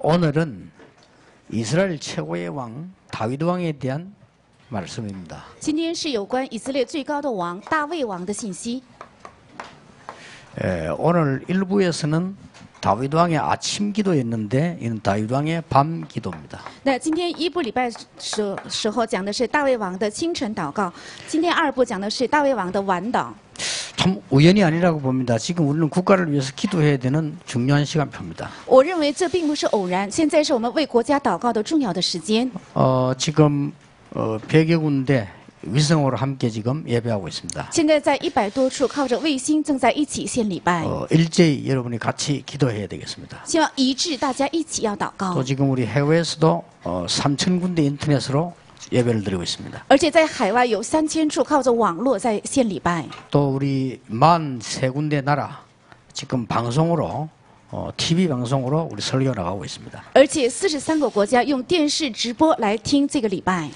오늘은 이스라엘 최고의 왕 다윗 왕에 대한 말씀입니다. 今天是有关以色列最高的王大卫王的信息。 오늘 일부에서는 다윗 왕의 아침 기도였는데 이는 다윗 왕의 밤 기도입니다. 那今天一部礼拜时候讲的是大卫王的清晨祷告，今天二部讲的是大卫王的晚祷。 참 우연이 아니라고 봅니다. 지금 우리는 국가를 위해서 기도해야 되는 중요한 시간표입니다. 我认为这并不是偶然，现在是我们为国家祷告的重要的时间。 지금 100여 군데 위성으로 함께 지금 예배하고 있습니다. 现在在100多处靠着卫星正在一起献礼拜。 일제히 여러분이 같이 기도해야 되겠습니다. 希望一致大家一起要祷告。 또 지금 우리 해외에서도 3,000 군데 인터넷으로 예배를 드리고 있습니다. 而且在海外有3000处靠着网络在献礼拜。 또 우리 43군데 나라 지금 방송으로 TV 방송으로 우리 설교 나가고 있습니다. 而且43个国家用电视直播来听这个礼拜。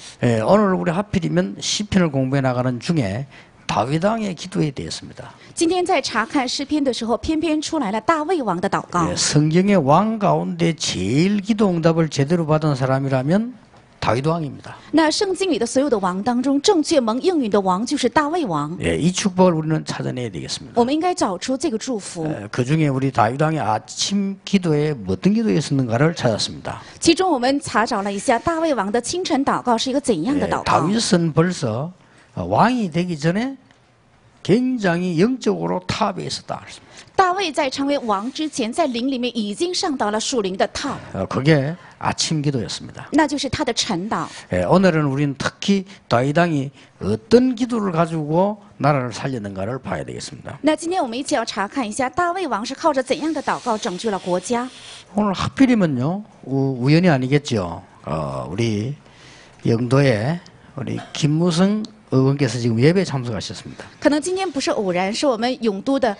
오늘 우리 하필이면 시편을 공부해 나가는 중에 다윗 왕의 기도에 대해서입니다. 今天在查看诗篇的时候，偏偏出来了大卫王的祷告。 성경의 왕 가운데 제일 기도 응답을 제대로 받은 사람이라면 다윗 왕입니다. 那圣经里的所有的王当中，正确蒙应允的王就是大卫王。 이 축복을 우리는 찾아내야 되겠습니다. 我们应该找出这个祝福。 그 중에 우리 다윗 왕의 아침 기도에 어떤 기도였었는가를 찾았습니다. 其中我们查找了一下大卫王的清晨祷告是一个怎样的祷告。 다윗은 벌써 왕이 되기 전에 굉장히 영적으로 탑에 있었다. 大卫在成为王之前，在灵里面已经上到了属灵的top， 그게 아침 기도였습니다. 那就是他的晨祷。 오늘은 우리는 특히 다윗 왕이 어떤 기도를 가지고 나라를 살렸는가를 봐야 되겠습니다. 那今天我们一起要查看一下大卫王是靠着怎样的祷告拯救了国家。 오늘 하필이면요 우연이 아니겠죠. 우리 영도에 우리 김무성 의원께서 지금 예배에 참석하셨습니다. 可能今天不是偶然，是我们永都的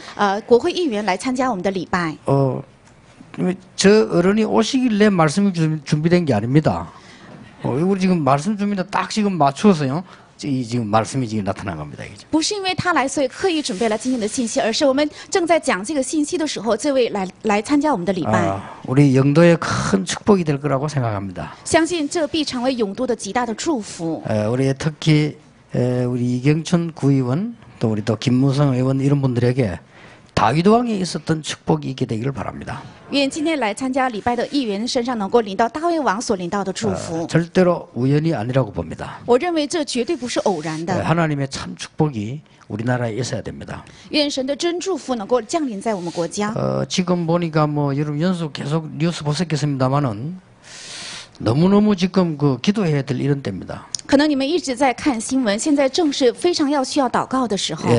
国会议员来参加我们的礼拜。 저 어른이 오시길래 말씀이 준비된 게 아닙니다. 우리 지금 말씀 준비도 딱 지금 맞추어서요. 지금 말씀이 지금 나타난 겁니다. 不是因为他来，所以刻意准备了今天的信息，而是我们正在讲这个信息的时候，这位来参加我们的礼拜。 우리 영도에 큰 축복이 될 거라고 생각합니다. 相信这必成为永都的极大的祝福。 우리 특히 우리 이경춘 구의원 또 우리 또 김무성 의원 이런 분들에게 다윗 왕에 있었던 축복이 있게 되기를 바랍니다. 愿今天来参加礼拜的议员身上能够领到大卫王所领到的祝福。 절대로 우연이 아니라고 봅니다. 我认为这绝对不是偶然的。 하나님의 참 축복이 우리나라에 있어야 됩니다. 愿神的真祝福能够降临在我们国家。 지금 보니까 뭐 여러분 연속 계속 뉴스 보셨겠습니다만은 너무너무 지금 그 기도해야 될 이런 때입니다. 可能你们一直在看新闻，现在正是非常要需要祷告的时候。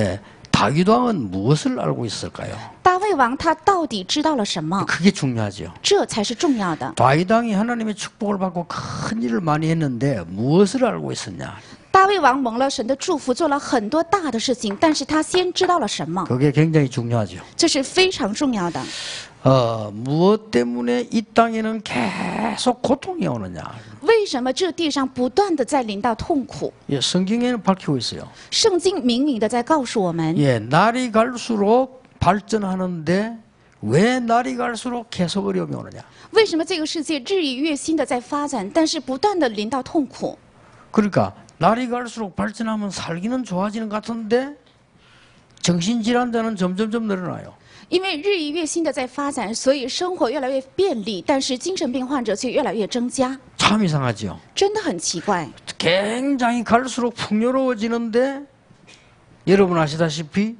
다윗 왕은 무엇을 알고 있을까요? 大卫王他到底知道了什么？ 그게 중요하죠. 这才是重要的。 다윗 왕이 하나님의 축복을 받고 큰 일을 많이 했는데 무엇을 알고 있었냐? 大卫王蒙了神的祝福，做了很多大的事情，但是他先知道了什么？ 그게 굉장히 중요하죠. 这是非常重要的。 무엇 때문에 이 땅에는 계속 고통이 오느냐? 为什么这地上不断的在临到痛苦？ 성경에는 밝히고 있어요. 圣经明明的在告诉我们， 날이 갈수록 발전하는데 왜 날이 갈수록 계속 어려움이 오느냐? 为什么这个世界日益越新的在发展，但是不断的临到痛苦？ 그러니까 날이 갈수록 발전하면 살기는 좋아지는 것 같은데 정신질환자는 점점점 늘어나요. 因为日益越新的在发展，所以生活越来越便利，但是精神病患者却越来越增加。 참 이상하죠. 真的很奇怪。 굉장히 갈수록 풍요로워지는데 여러분 아시다시피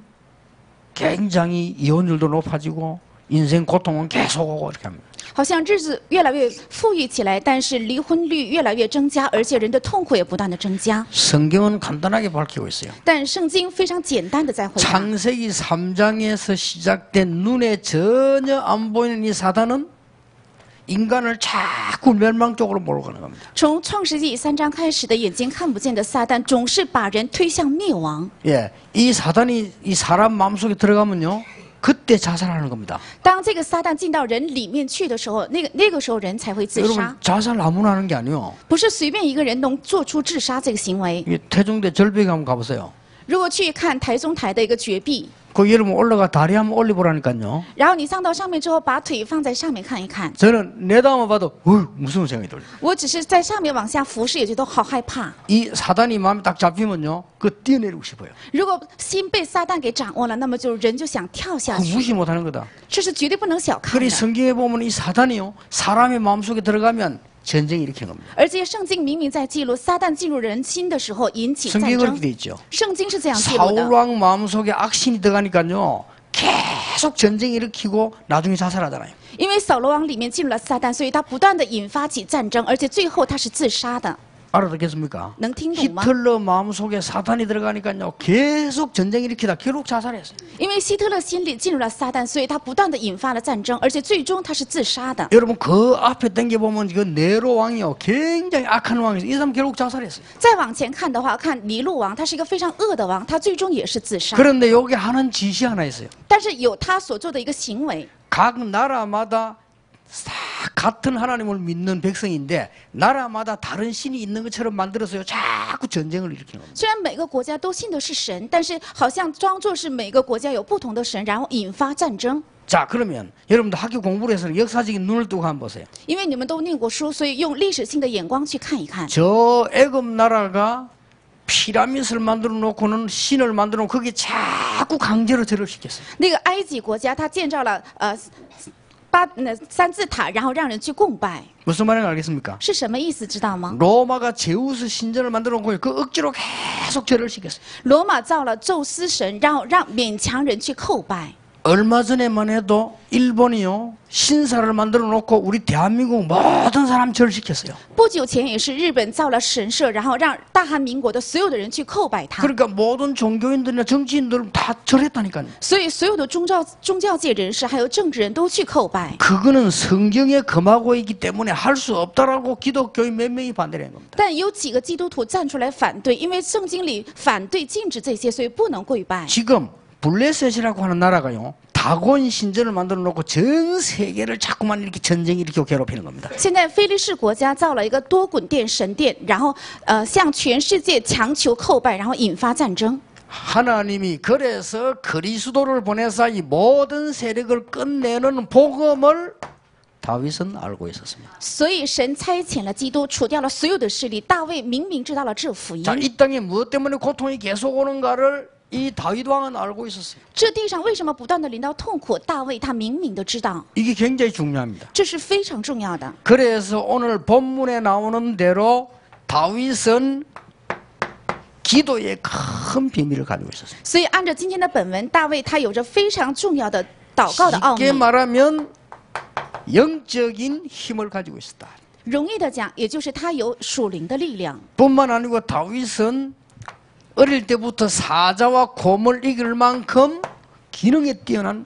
굉장히 이혼율도 높아지고 인생 고통은 계속 오고 이렇게 합니다. 好像日子越来越富裕起来，但是离婚率越来越增加，而且人的痛苦也不断的增加。 성경은 간단하게 밝히고 있어요. 但圣经非常简单的在回答。 창세기 3장에서 시작된 눈에 전혀 안 보이는 이 사단은 인간을 자꾸 멸망 쪽으로 몰고 가는 겁니다. 从创世纪3章开始的眼睛看不见的撒旦，总是把人推向灭亡。 이 사단이 이 사람 마음속에 들어가면요. 그때 자살하는 겁니다. 当这个撒旦进到人里面去的时候，那个时候人才会自杀。 여러분 자살 아무나 하는 게 아니에요. 不是随便一个人能做出自杀这个行为。 태종대 절벽에 한번 가보세요. 如果去看台中台的一个绝壁， 그 여러분 올라가 다리 한번 올려보라니까요. 然后你上到上面之后，把腿放在上面看一看。 저는 내다만 봐도 무서운 생각이 들어요. 我只是在上面往下俯视，也觉得好害怕。 이 사단이 마음에 딱 잡히면요, 그 뛰어내리고 싶어요. 如果心被撒旦给掌握了，那么就人就想跳下 그 去， 무시 못하는 거다. 这是绝对不能小看 그리 的。 성경에 보면 이 사단이요, 사람의 마음속에 들어가면 전쟁 일으키는 겁니다. 而且圣经明明在记录，撒旦进入人心的时候引起战 성경에 争 그렇게 돼 。 있죠. 圣经是这样记录的。 사울왕 마음속에 악신이 들어가니까요, 계속 전쟁 일으키고 나중에 자살하잖아요. 因为扫罗王里面进入了撒旦，所以他不断的引发起战争，而且最后他是自杀的。 알아듣겠습니까? 能听懂吗？ 히틀러 마음속에 사탄이 들어가니까요, 계속 전쟁 일으키다 결국 자살했어요. 因为希特勒心里进入了撒旦，所以他不断的引发了战争，而且最终他是自杀的。 여러분 그 앞에 당겨보면 그 네로 왕이요, 굉장히 악한 왕이었어요. 이 사람 결국 자살했어요. 再往前看的话，看尼禄王，他是一个非常恶的王，他最终也是自杀。 그런데 여기 하는 지시 하나 있어요. 但是有他所做的一个行为， 각 나라마다 다 같은 하나님을 믿는 백성인데 나라마다 다른 신이 있는 것처럼 만들어서요, 자꾸 전쟁을 일으키는 겁니다. 虽然每个国家都信的是神，但是好像装作是每个国家有不同的神，然后引发战争。 자, 그러면 여러분도 학교 공부를 해서는 역사적인 눈을 뜨고 한번 보세요. 因为你们都念过书，所以用历史性的眼光去看一看。 저 애굽 나라가 피라밋을 만들어 놓고는 신을 만들어 놓고 거기에 자꾸 강제로 절을 시켰어요. 那个埃及国家，他建造了三字塔，然后让人去供拜， 무슨 말인지 알겠습니까? 是什么意思？知道吗？ 로마가 제우스 신전을 만들어 놓고 그 억지로 계속 절을 시켰어요. 罗马造了宙斯神，然后让勉强人去叩拜。 얼마 전에만 해도 일본이요, 신사를 만들어 놓고 우리 대한민국 모든 사람 절시켰어요. 不久前也是日本造了神社，然后让大韩民国的所有的人去叩拜他。 그러니까 모든 종교인들이나 정치인들 다 절했다니까요. 所以所有的宗教界人士还有政治人都去叩拜。 그거는 성경에 금하고 있기 때문에 할 수 없다라고 기독교인 몇 명이 반대를 한 겁니다. 但有几个基督徒站出来反对，因为圣经里反对禁止这些，所以不能跪拜。 지금 블레셋이라고 하는 나라가요, 다곤 신전을 만들어 놓고 전 세계를 자꾸만 이렇게 전쟁 일으키고 괴롭히는 겁니다. 现在菲利士国家造了一个多滚殿神殿，然后向全世界强求叩拜，然后引发战争。 하나님이 그래서 그리스도를 보내사 이 모든 세력을 끝내는 복음을 다윗은 알고 있었습니다. 所以神差遣了基督，除掉了所有的势力。大卫明明知道了这福音。 자, 이 땅에 무엇 때문에 고통이 계속 오는가를 이 다윗 왕은 알고 있었어요. 这地上为什么不断的临到痛苦？大卫他明明的知道， 이게 굉장히 중요합니다. 这是非常重要的。 그래서 오늘 본문에 나오는 대로 다윗은 기도의 큰 비밀을 가지고 있었어요. 所以按照今天的本文，大卫他有着非常重要的祷告的奥 쉽게 秘。 말하면 영적인 힘을 가지고 있었다. 容易的讲，也就是他有属灵的力量。 뿐만 아니고 다윗은 어릴 때부터 사자와 곰을 이길 만큼 기능에 뛰어난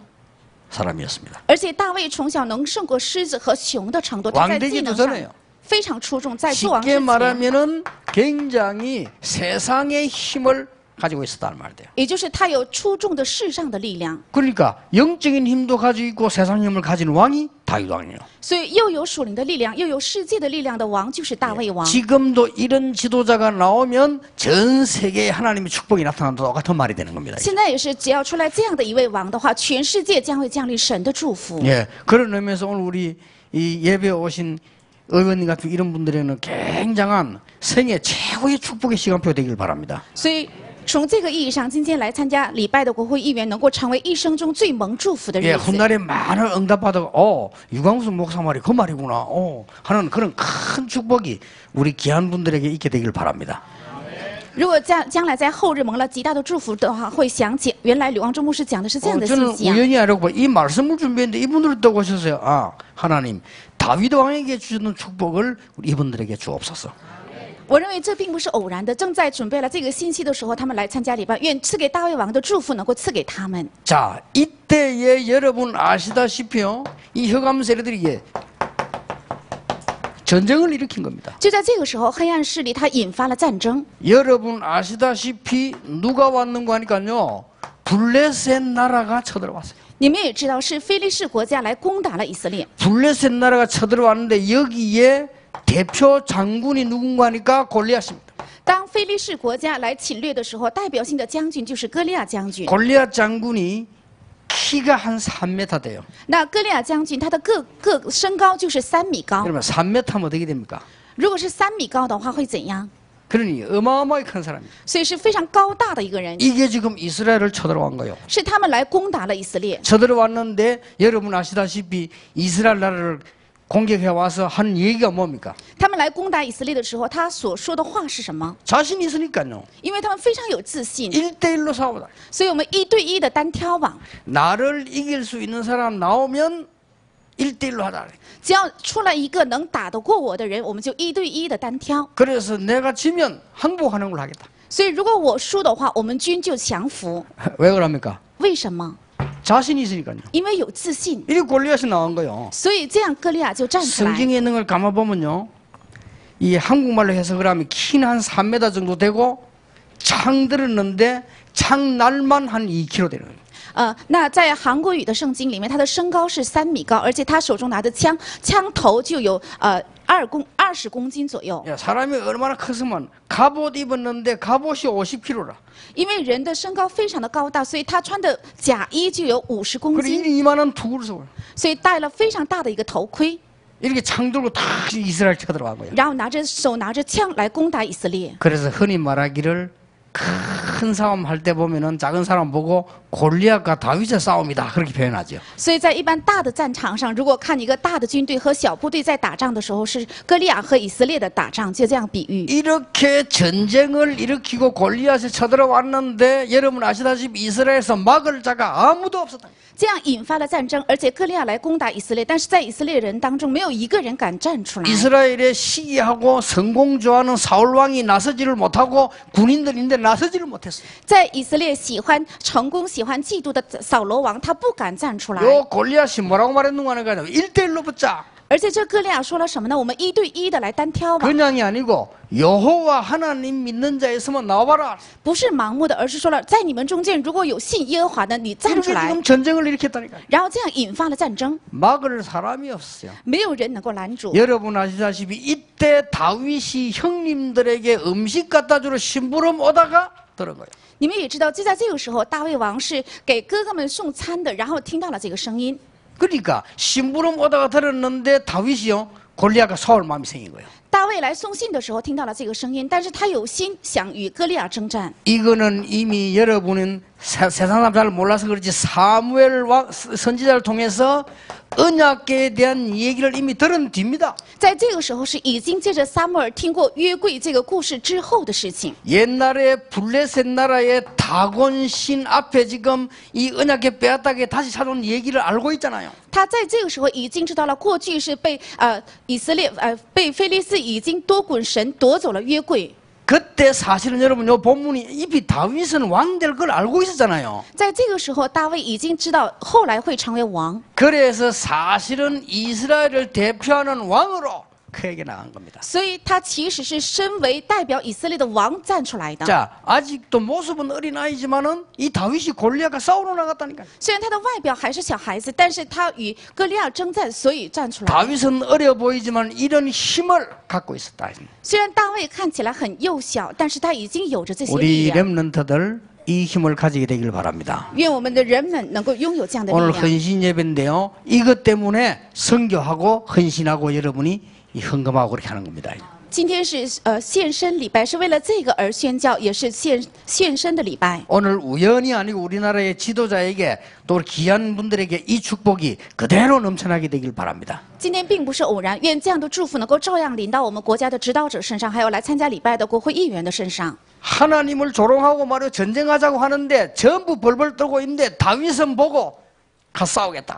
사람이었습니다. 而且大卫从小能胜过狮子和熊的程度，他在技 왕되기도 能上 전에요. 非常出众。在做王之 쉽게 前， 말하면은 굉장히 세상의 힘을 가지고 있었다는 말이에요. 也就是他有出众的世上的力量， 그러니까 영적인 힘도 가지고 있고 세상 힘을 가진 왕이 다윗 왕이에요. 所以又有属灵的力量，又有世界的力量的王就是大卫王。 지금도 이런 지도자가 나오면 전 세계에 하나님의 축복이 나타난다, 똑같은 말이 되는 겁니다. 现在也是，只要出来这样的一位王的话，全世界将会降临神的祝福。 예, 그런 의미에서 오늘 우리 이 예배에 오신 의원님 같은 이런 분들에는 굉장한 생애 최고의 축복의 시간표 되길 바랍니다. 所以从这个意义上，今天来参加礼拜的国会议员能够成为一生中最蒙祝福的 예, 日子。 훗날에 많은 응답받아, 유광수 목사 말이 그 말이구나, 하는 그런 큰 축복이 우리 귀한 분들에게 있게 되길 바랍니다. 如果将来在后日蒙了极大的祝福的话，会想起原来吕望中牧师讲的是这样的 저는 信息啊。 우연히 알고 이 말씀을 준비했는데 이분들이 또 오셨어요. 아, 하나님, 다윗 왕에게 주는 축복을 우리 이분들에게 주옵소서. 我认为这并不是偶然的，正在准备了这个信息的时候，他们来参加礼拜，愿赐给大卫王的祝福能够赐给他们。 자, 이때에 여러분 아시다시피요, 이 흑암 세력들이 전쟁을 일으킨 겁니다. 就在这个时候，黑暗势力它引发了战争。 여러분 아시다시피 누가 왔는가 하니까요, 블레셋 나라가 쳐들어왔어요. 你们也知道，是非利士国家来攻打了以色列。 블레셋 나라가 쳐들어왔는데 여기에 대표 장군이 누군가 하니까 골리앗입니다. 当非利士国家来侵略的时候，代表性的将军就是歌利亚将军。 골리앗 장군이 키가 한 3m 돼요. 那歌利亚将军他的个身高就是3米高。 그러면 3m면 어떻게 됩니까? 如果是3米高的话，会怎样？ 그러니 어마어마하게 큰 사람이에요. 所以是非常高大的一个人。 이게 지금 이스라엘을 쳐들어간 거예요. 是他们来攻打了以色列。 쳐들어왔는데 여러분 아시다시피 이스라엘 나라를 공격해 와서 한 얘기가 뭡니까? 他们来攻打以色列的时候，他所说的话是什么？ 자신 있으니까요. 因为他们非常有自信， 1대1로 싸우다. 所以我们1对1的单挑网， 나를 이길 수 있는 사람 나오면 1대1로 하자. 只要出来一个能打得过我的人，我们就1对1的单挑。 그래서 내가 지면 항복하는 걸 하겠다. 所以如果我输的话，我们军就降服。 왜 그럽니까? 为什么？ 자신이 있으니까요. 因为有自信， 이리 골리앗이 나온 거예요. 所以这样歌利亚就站出来。 성경에 있는 걸 감아보면요. 이 한국말로 해석을 하면 키는 한 3m 정도 되고 창 들었는데 창 날만 한 2kg 되는 거예요. 那在韩国语的圣经里面，他的身高是3米高，而且他手中拿的枪，枪头就有20公斤左右。 야, 사람이 얼마나 컸으면 갑옷 입었는데 갑옷이 50kg라. 因为人的身高非常的高大，所以他穿的甲衣就有50公 그리고 斤， 이만한 투구를 써. 所以戴了非常大的一个头盔， 이렇게 창 들고 탁 이스라엘 쳐들어간 거예요. 然后拿着枪来攻打以色列。 그래서 흔히 말하기를 큰 싸움 할 때 보면은 작은 사람 보고 골리앗과 다윗의 싸움이다 그렇게 표현하죠. 所以在一般大的战场上，如果看一个大的军队和小部队在打仗的时候，是歌利亚和以色列的打仗，就这样比喻。 이렇게 전쟁을 일으키고 골리앗이 쳐들어왔는데 여러분 아시다시피 이스라엘에서 막을 자가 아무도 없었다. 这样引发了战争，而且歌利亚来攻打以色列，但是在以色列人当中没有一个人敢站出来。 이스라엘의 시기하고 성공 좋아하는 사울 왕이 나서지를 못하고 군인들인데 나서지를 못했어요. 在以色列喜欢成功、喜欢嫉妒的扫罗王，他不敢站出来。 요 골리앗이 뭐라고 말했는가 하니까 1대1로 붙자. 而且这歌利亚说了什么呢？我们1对1的来单挑吧， 그냥이 아니고 여호와 하나님 믿는 자 있으면 나와봐라. 不是盲目的，而是说了，在你们中间如果有信耶和华的，你站 이렇게 出来。 지금 전쟁을 일으켰다니까요. 然后这样引发了战争， 막을 사람이 없어요. 没有人能够拦阻。 여러분 아시다시피 이때 다윗이 형님들에게 음식 갖다 주러 심부름 오다가 들은 거예요. 你们也知道，就在这个时候，大卫王是给哥哥们送餐的，然后听到了这个声音。 그러니까 심부름 오다가 들었는데 다윗이요 골리앗과 싸울 마음이 생긴 거예요. 大卫来送信的时候听到了这个声音，但是他有心想与歌利亚征战。 이거는 이미 여러분은 세상 사람 잘 몰라서 그렇지 사무엘 왕 선지자를 통해서 언약궤에 대한 얘기를 이미 들은 뒤입니다. 在这个时候是已经借着撒母耳听过约柜这个故事之后的事情。 옛날에 블레셋 나라의 다곤 신 앞에 지금 이 언약궤 빼앗다게 다시 찾아온 얘기를 알고 있잖아요. 他在这个时候已经知道了，过去是被以色列被非利士已经多滚神夺走了约柜。 그때 사실은 여러분 요 본문이 이미 다윗은 왕 될 걸 알고 있었잖아요. 在这个时候，大卫已经知道后来会成为王， 그래서 사실은 이스라엘을 대표하는 왕으로 그에게 나간 겁니다. 所以他其实是身为代表以色列的王站出来的。 자, 아직도 모습은 어린아이지만은 이 다윗이 골리앗과 싸우러 나갔다니까요. 虽然他的外表还是小孩子，但是他与歌利亚征战，所以站出来。 다윗은 어려 보이지만 이런 힘을 갖고 있었다. 虽然大卫看起来很幼小，但是他已经有着这些力 우리 量。 렘넌트들 이 힘을 가지게 되길 바랍니다. 愿我们的人们能够拥有这样的 오늘 力量。 헌신 예배인데요. 이것 때문에 선교하고 헌신하고 여러분이 이 헌금하고 그렇게 하는 겁니다. 今天是献身礼拜，是为了这个而宣教，也是献身的礼拜。 오늘 우연히 아니고 우리나라의 지도자에게 또 귀한 분들에게 이 축복이 그대로 넘쳐나게 되길 바랍니다. 今天并不是偶然，愿这样的祝福能够照样临到我们国家的指导者身上，还有来参加礼拜的国会议员的身上。 하나님을 조롱하고 말이요 전쟁하자고 하는데 전부 벌벌 떨고 있는데 다윗은 보고 가 싸우겠다.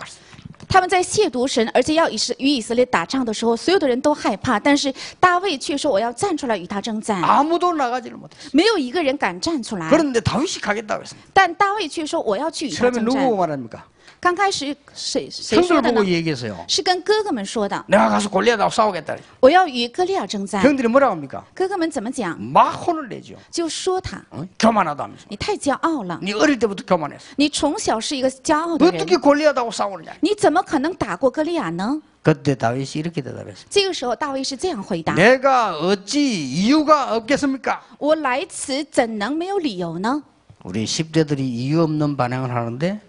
他们在亵渎神，而且要与以色列打仗的时候，所有的人都害怕，但是大卫却说：“我要站出来与他征战。” 아무도 나가지를 못했어요. 没有一个人敢站出来。 그런데 다윗이 가겠다고 했습니다. 但大卫却说：“我要去与他 처음에 征 누구 战。 말합니까? ”刚开始谁 형들 说的 보고 呢？ 얘기했어요. 是跟哥哥们说的。 내가 가서 골리앗하고 싸우겠다. 我要与歌利亚征战。 형들이 뭐라고 합니까? 哥哥们怎么讲？ 막 혼을 내죠. 就说他， 교만하다 하면서. 你太骄傲了， 네 어릴 때부터 교만했어. 你从小是一个骄傲的人， 어떻게 골리앗하고 싸우느냐. 你怎么可能打过歌利亚呢？ 그때 다윗이 이렇게 대답했어요. 这个时候大卫是这样回答： 내가 어찌 이유가 없겠습니까? 我来此怎能没有理由呢？ 우리 10대들이 이유 없는 반응을 하는데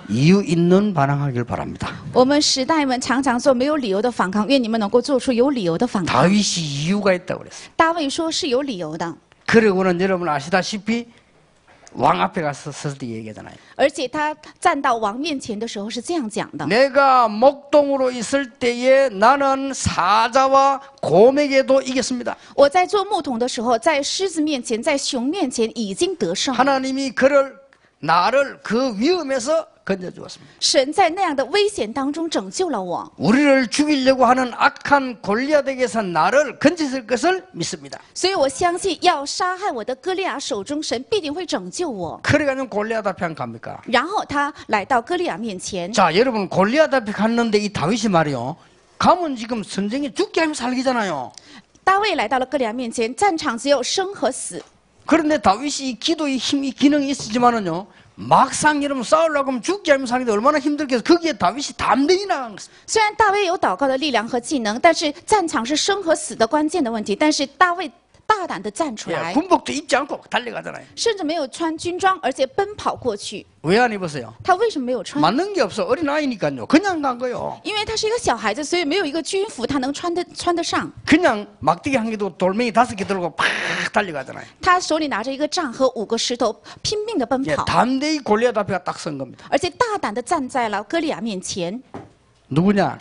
이유 있는 반응하길 바랍니다. 我们时代们常常做没有理由的反抗，愿你们能够做出有理由的反抗。 다윗이 이유가 있다고 그랬어요. 大卫说是有理由的， 그러고는 여러분 아시다시피 왕 앞에 가서 서서 얘기하잖아요. 而且他站到王面前的时候是这样讲的： 내가 목동으로 있을 때에 나는 사자와 곰에게도 이겼습니다. 我在做牧童的时候，在狮子面前，在熊面前已经得胜了。 하나님이 나를 그 위험에서 건져주었습니다. 神在那样的危险当中拯救了我， 우리를 죽이려고 하는 악한 골리앗에게서 나를 건지실 것을 믿습니다. 所以我相信要杀害我的歌利亚手中，神必定会拯救我。 그래가지고 골리앗 앞에 안 갑니까? 然后他来到歌利亚面前， 자, 여러분 골리앗 앞에 갔는데 이 다윗이 말이요. 가면 지금 전쟁에 죽게 하면 살기잖아요. 大卫来到了歌利亚面前，战场只有生和死。 그런데 다윗이 기도의 힘이 기능이 있으지만은요. 막상 여러분 싸우려고 하면 죽게 하면 사는데 얼마나 힘들겠어. 거기에 다윗이 담대히 나간 것입니다. 虽然大卫有祷告的力量和技能，但是战场是生和死的关键的问题。但是大卫大胆的站出 예, 来， 군복도 입지 않고 달려가잖아요. 甚至没有穿军装，而且奔跑过去。 왜 안 입었어요? 他为什么没有穿？ 맞는 게 없어. 어린아이니까요. 그냥 간 거요. 因为他是一个小孩子，所以没有一个军服他能穿得上。 그냥 막대기 한 개도 돌멩이 5개 들고 팍 달려가잖아요. 他手里拿着一个杖和5个石头，拼命的奔 예, 跑， 담대히 골리앗 앞에 딱 선 겁니다. 而且大胆的站在了歌利亚面前。 누구냐?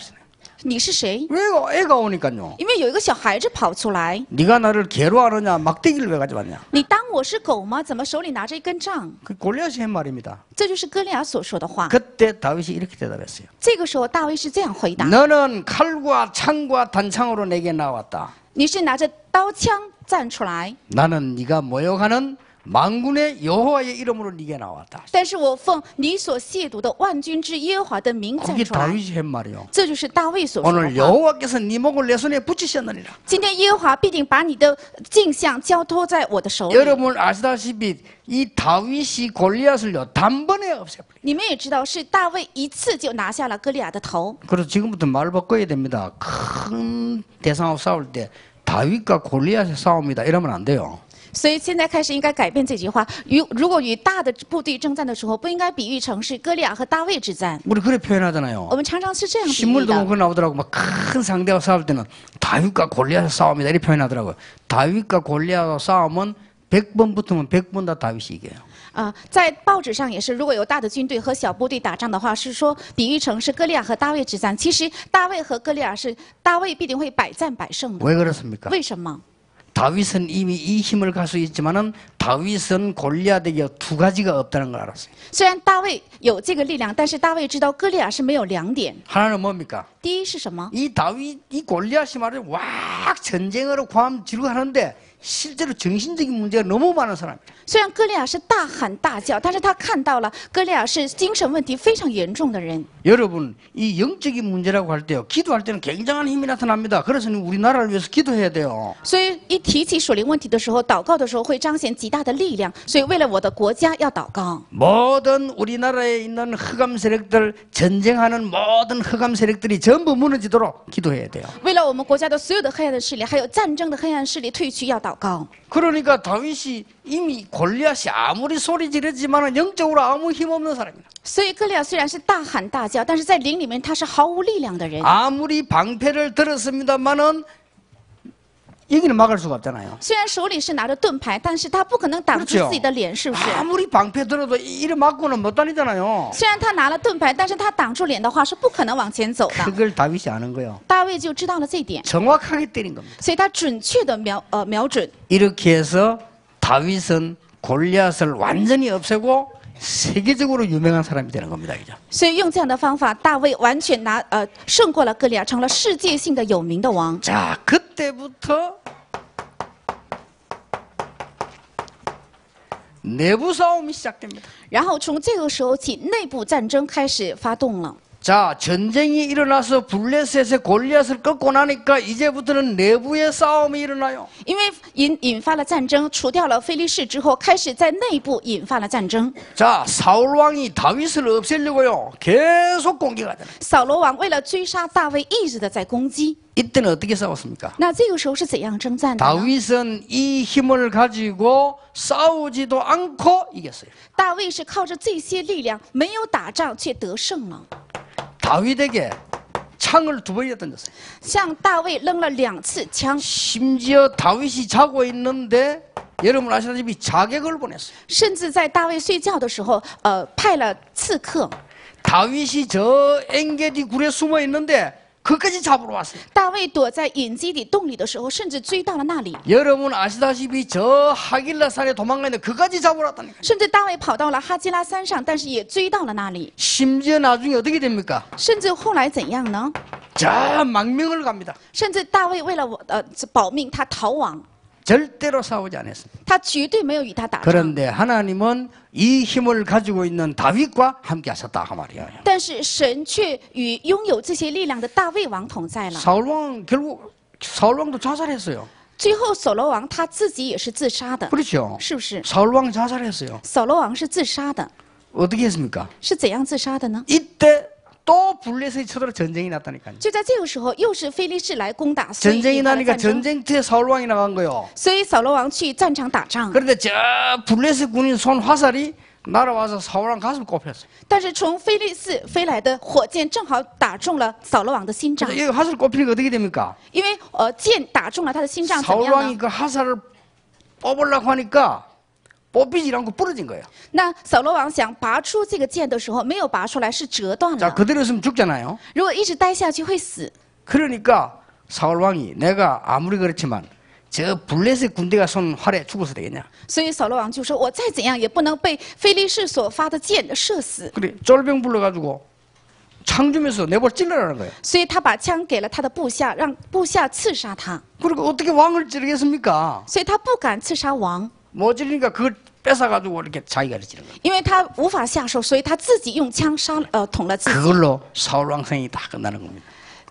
你是谁？ 왜 애가 오니까요. 因为有一个小孩子跑出来， 네가 나를 개로 하느냐? 막대기를 왜 가져왔냐? 你当我是狗吗？怎么手里拿着一根杖？ 그 골리앗이 한 말입니다. 这就是歌利亚所说的话。 그때 다윗이 이렇게 대답했어요. 这个时候大卫是这样回答： 너는 칼과 창과 단창으로 내게 나왔다. 你是拿着刀枪站出来， 나는 네가 모욕하는 만군의 여호와의 이름으로 네게 나왔다. 但是我奉你所亵渎的万军之耶和华的名站 그게 出来。 다윗이 한 말이요. 这就是大卫所说的 오늘 话。 여호와께서 네 목을 내 손에 붙이셨느니라. 今天耶和华必定把你的镜像交托在我的手里。 여러분 아시다시피 이 다윗이 골리앗을요 단번에 없애버려. 你们也知道，是大卫一次就拿下了歌利亚的头。 그래서 지금부터 말 바꿔야 됩니다. 큰 대상하고 싸울 때 다윗과 골리앗의 싸움이다 이러면 안 돼요. 所以现在开始应该改变这句话。如果与大的部队征战的时候，不应该比喻成是歌利亚和大卫之战。 우리 그래 표현하잖아요. 我们常常是这样比喻 신문도 的。 보고 나오더라고. 막 큰 상대와 싸울 때는 다윗과 골리앗의 싸움이다 이렇게 표현하더라고요. 다윗과 골리앗의 싸움은 100번 붙으면 100번 다 다윗이 이겨요. 在报纸上也是，如果有大的军队和小部队打仗的话，是说比喻成是歌利亚和大卫之战。其实大卫和歌利亚是大卫必定会百战百胜的。 왜 그렇습니까? 为什么？ 다윗은 이미 이 힘을 가지고 있지만은 다윗은 골리앗에게 두 가지가 없다는 걸 알았어요. 虽然大卫有这个力量，但是大卫知道歌利亚是没有2点。 하나는 뭡니까? 第一是什么？ 이 다윗, 이 골리앗이 말이야 와 전쟁으로 과함 지르고 하는데 실제로 정신적인 문제가 너무 많은 사람이에요. 虽然歌利亚是大喊大叫，但是他看到了歌利亚是精神问题非常严重的人。 여러분 이 영적인 문제라고 할 때요 기도할 때는 굉장한 힘이 나타납니다. 그래서 우리나라를 위해서 기도해야 돼요. 所以一提起属灵问题的时候，祷告的时候会彰显极大的力量。所以为了我的国家要祷告。 모든 우리나라에 있는 흑암 세력들 전쟁하는 모든 흑암 세력들이 전부 무너지도록 기도해야 돼요. 为了我们国家的所有的黑暗的势力，还有战争的黑暗势力退去，要祷告。 그러니까 다윗이 이미 골리앗이 아무리 소리 지르지만 영적으로 아무 힘 없는 사람입니다. 所以歌利亚虽然是大喊大叫，但是在灵里面他是毫无力量的人。 아무리 방패를 들었습니다만은 여기는 막을 수가 없잖아요. 虽然手里是拿着盾牌，但是他不可能挡住自己的脸，是不是？ 아무리 방패 들어도 이래 맞고는 못 다니잖아요. 虽然他拿了盾牌，但是他挡住脸的话是不可能往前走的。 그걸 다윗이 아는 거예요. 大卫就知道了这一点， 정확하게 때린 겁니다. 所以他准确的瞄准。 이렇게 해서 다윗은 골리앗을 완전히 없애고 세계적으로 유명한 사람이 되는 겁니다. 그죠? 所以用这样的方法，大卫完全胜过了歌利亚，成了世界性的有名的王。 자, 그때부터 내부 싸움이 시작됩니다. 然后从这个时候起，内部战争开始发动了。 자, 전쟁이 일어나서 블레셋의 골리앗을 꺾고 나니까 이제부터는 내부의 싸움이 일어나요. 因为引发了战争，除掉了非利士之后，开始在内部引发了战争。 자, 사울 왕이 다윗을 없애려고요. 계속 공격하잖아요. 扫罗王为了追杀大卫，一直的在攻击。 이때는 어떻게 싸웠습니까? 那这个时候是怎样征战的呢？ 다윗은 이 힘을 가지고 싸우지도 않고 이겼어요. 大卫是靠着这些力量，没有打仗却得胜了。 다윗에게 창을 2번이나 던졌어요. 向大卫扔了2次枪， 심지어 다윗이 자고 있는데 여러분 아시다시피 자객을 보냈어요. 甚至在大卫睡觉的时候，派了刺客。 다윗이 저 엔게디 굴에 숨어 있는데 그까지 잡으러 왔어요. 大卫躲在隐基底洞里的时候，甚至追到了那里。 여러분 아시다시피 저 하길라 산에 도망가 있는데 그까지 잡으러 왔다니까. 甚至大卫跑到了哈基拉山上，但是也追到了那里。 심지어 나중에 어떻게 됩니까? 甚至后来怎样呢？ 자, 망명을 갑니다. 甚至大卫为了保命，他逃亡， 절대로 싸우지 않았습니다. 他绝对没有与他打仗。 그런데 하나님은 이 힘을 가지고 있는 다윗과 함께 하셨다 그 말이에요. 但是神却与拥有这些力量的大卫王同在了。 사울왕 결국 사울왕도 자살했어요. 最后，扫罗王他自己也是自杀的， 그렇죠? 是不是？ 사울왕 자살했어요. 扫罗王是自杀的， 어떻게 했습니까? 是怎样自杀的呢？ 이때 또 블레셋이 쳐들어 전쟁이 났다니까요. 就在这个时候，又是非利士来攻打，所以 전쟁이 引发了 나니까 战争。 전쟁터에 사울왕이 나간 거요. 所以扫罗王去战场打仗， 그런데 저 블레셋 군인 쏜 화살이 날아와서 사울왕 가슴을 꼽혔어요. 但是从非利士飞来的火箭正好打中了扫罗王的心脏， 이 화살 꼽히니까 어떻게 됩니까? 因为箭打中了他的心脏，怎么样 사울왕이 呢？ 그 화살을 뽑으려고 하니까 뽑히지 않고 부러진 거예요. 那扫罗王想拔出这个箭的时候，没有拔出来，是折断 자, 了。 그대로 있으면 죽잖아요. 如果一直待下去会死。 그러니까 사울왕이 내가 아무리 그렇지만 저 블레셋 군대가 쏜 활에 죽어서 되겠냐? 所以扫罗王就说：“我再怎样也不能被非利士所发的箭射死。 그래 쫄병 불러가지고 창 주면서 내볼 찔러라는 거예요. ”所以他把枪给了他的部下，让部下刺杀他。 그리고 어떻게 왕을 찌르겠습니까? 所以他不敢刺杀王， 못 찌르니까 그걸 뺏어가지고 이렇게 자기가 찌르는 거예요. 因为他无法下手，所以他自己用枪捅了自己。 그걸로 사울왕 생이 다 끝나는 겁니다.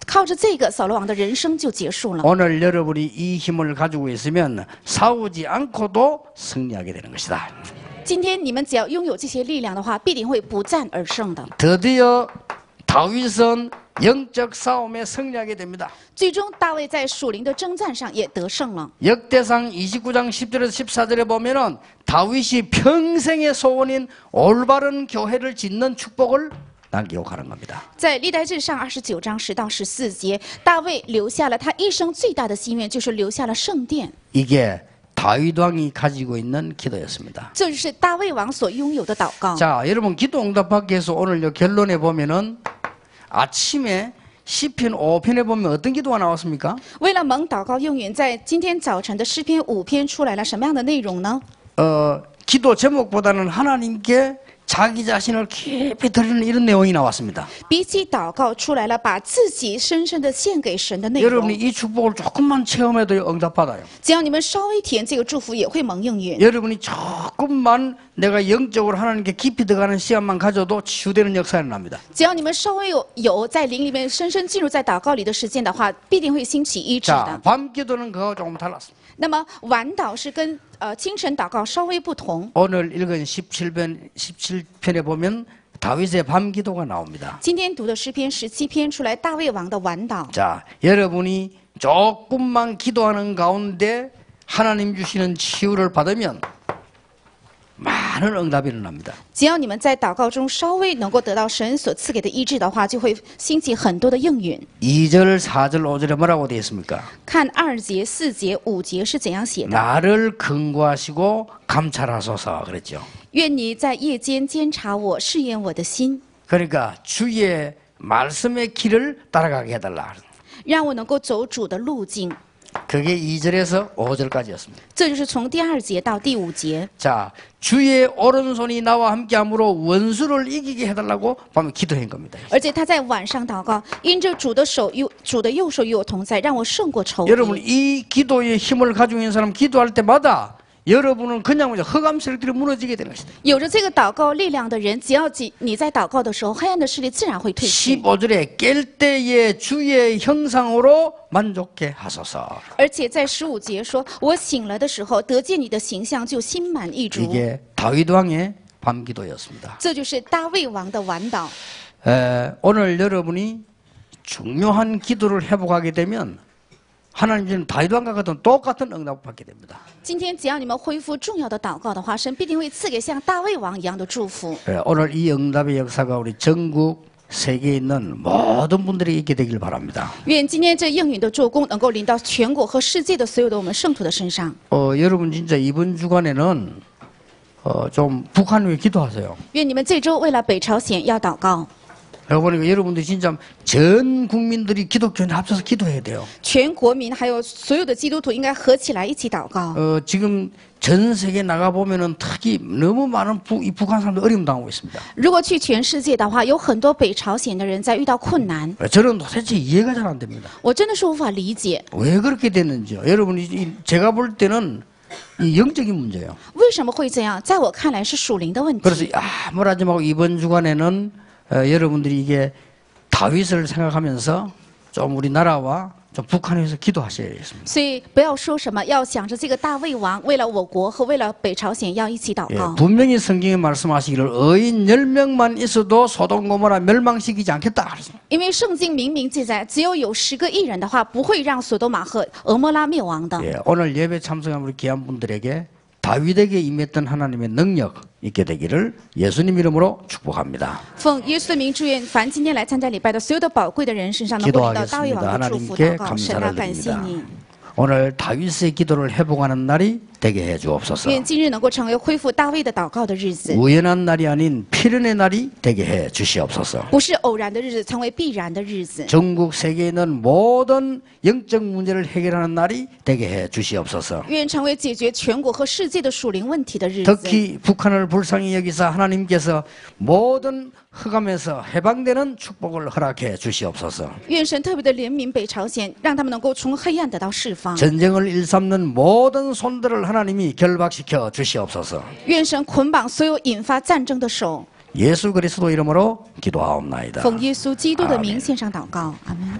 靠着这个，扫罗王的人生就结束了。 오늘 여러분이 이 힘을 가지고 있으면 싸우지 않고도 승리하게 되는 것이다. 今天你们只要拥有这些力量的话，必定会不战而胜的。 드디어 다윗은 영적 싸움에 승리하게 됩니다. 最终，大卫在属灵的征战上也得胜了。 역대상 29장 10절에서 14절에 보면은 다윗이 평생의 소원인 올바른 교회를 짓는 축복을 남기고 가는 겁니다. 在历代志上29章10到14节，大卫留下了他一生最大的心愿，就是留下了圣殿。 이게 다윗 왕이 가지고 있는 기도였습니다. 这就是大卫王所拥有的祷告。 자, 여러분 기도 응답받기 위해서 오늘 요 결론에 보면은 아침에 시편 5편에 보면 어떤 기도가 나왔습니까? 为了蒙祷告应允，在今天早晨的诗篇5篇出来了什么样的内容呢？ 기도 제목보다는 하나님께 자기 자신을 깊이 드리는 이런 내용이 나왔습니다. 比起祷告出来了，把自己深深的献给神的内 여러분이 容。 이 축복을 조금만 체험해도 응답받아요. 只要你们稍微体验这个祝福，也会蒙应允。 여러분이 조금만 내가 영적으로 하나님께 깊이 들어가는 시간만 가져도 치유되는 역사가 납니다. 只要你们稍微有在灵里面深深进入在祷告里的实践的话，必定会兴起医治 자, 的。 밤 기도는 그거하고 조금 달랐습니다. 那么晚祷是跟清晨祷告稍微不同。 오늘 읽은 17편에 보면 다윗의 밤 기도가 나옵니다. 今天读的诗篇17篇出来大卫王的晚祷。 자, 여러분이 조금만 기도하는 가운데 하나님 주시는 치유를 받으면 많은 응답이 일어납니다. 只要你们在祷告中稍微能够得到神所赐给的医治的话，就会兴起很多的应允。 2절, 4절, 5절에 뭐라고 되어 있습니까? 看2节、4节、5节是怎样写的？ 나를 근거하시고 감찰하소서 그랬죠. 愿你在夜间监察我，试验我的心， 그러니까 주의 말씀의 길을 따라가게 해달라. 让我能够走主的路径。 그게 2절에서 5절까지였습니다. 这就是从第2节到第5节。 자, 주의 오른손이 나와 함께함으로 원수를 이기게 해달라고 보면 기도한 겁니다. 而且他在晚上祷告，因着主的右手与我同在，让我胜过仇 여러분 敌。 이 기도의 힘을 가지고 있는 사람 기도할 때마다 여러분은 그냥 흑암세력들이 무너지게 될 것이다. 有着这个祷告力量的人，只要你在祷告的时候，黑暗的势力自然会退去。 15절에 깰 때의 주의 형상으로 만족해 하소서. 而且在15节说：“我醒了的时候，得见你的形象，就心满意足。” 이게 다윗 왕의 밤기도였습니다. 这就是大卫王的晚祷。 오늘 여러분이 중요한 기도를 회복하게 되면 하나님은 다윗 왕과 같은 똑같은 응답을 받게 됩니다. 今天只要你们恢复重要的祷告的话，神必定会赐给像大卫王一样的祝福。 오늘 이 응답의 역사가 우리 전국 세계에 있는 모든 분들이 있게 되길 바랍니다. 愿今天这应允的做工能够临到全国和世界的所有的我们圣徒的身上。 여러분 진짜 이번 주간에는 좀 북한 위해 기도하세요. 愿你们这周为了北朝鲜要祷告。 보니까 여러분들이 진짜 전 국민들이 기독교인 합쳐서 기도해야 돼요. 全国民还有所有的基督徒应该合起来一起祷告。 지금 전 세계 나가 보면은 특히 너무 많은 북한 사람들 어려움 당하고 있습니다. 如果去全世界的话，有很多北朝鲜的人在遇到困难， 저는 도대체 이해가 잘 안 됩니다. 我真的是无法理解 왜 그렇게 됐는지요? 여러분이 제가 볼 때는 이 영적인 문제예요. 为什么会这样。在我看来是属灵的问 그래서 题。 뭐라지 말고 이번 주간에는 여러분들이 이게 다윗을 생각하면서 좀 우리나라와 좀 북한에서 기도하셔야겠습니다. 所以不要说什么，要想着这个大卫王，为了我国和为了北朝鲜要一起祷 예, 告。 분명히 성경에 말씀하시기를 의인 10명만 있어도 소돔 고모라 멸망시키지 않겠다. 그랬습니다. 因为圣经明明记载，只有10个义人的话，不会让索多玛和俄摩拉灭亡的。 예, 오늘 예배 참석한 우리 귀한 분들에게 다윗에게 임했던 하나님의 능력 있게 되기를 예수님 이름으로 축복합니다. 奉耶稣的名祝愿，凡今天来参加礼拜的所有的宝贵的人身上，能够领到大卫王的祝福祷告。神啊，感谢你。 오늘 다윗의 기도를 회복하는 날이 되게 해 주옵소서. 愿今日能够成为恢复大卫的祷告的日子， 우연한 날이 아닌 필연의 날이 되게 해 주시옵소서. 不是偶然的日子，成为必然的日子。 전국 세계에 있는 모든 영적 문제를 해결하는 날이 되게 해 주시옵소서. 愿成为解决全国和世界的属灵问题的日子。 특히 북한을 불쌍히 여기사 하나님께서 모든 흑암에서 해방되는 축복을 허락해 주시옵소서. 愿神特别的怜悯北朝鲜，让他们能够从黑暗得到释放。 전쟁을 일삼는 모든 손들을 하나님이 결박시켜 주시옵소서. 愿神捆绑所有引发战争的手。 예수 그리스도 이름으로 기도하옵나이다. 奉耶稣基督的名献上祷告，阿门。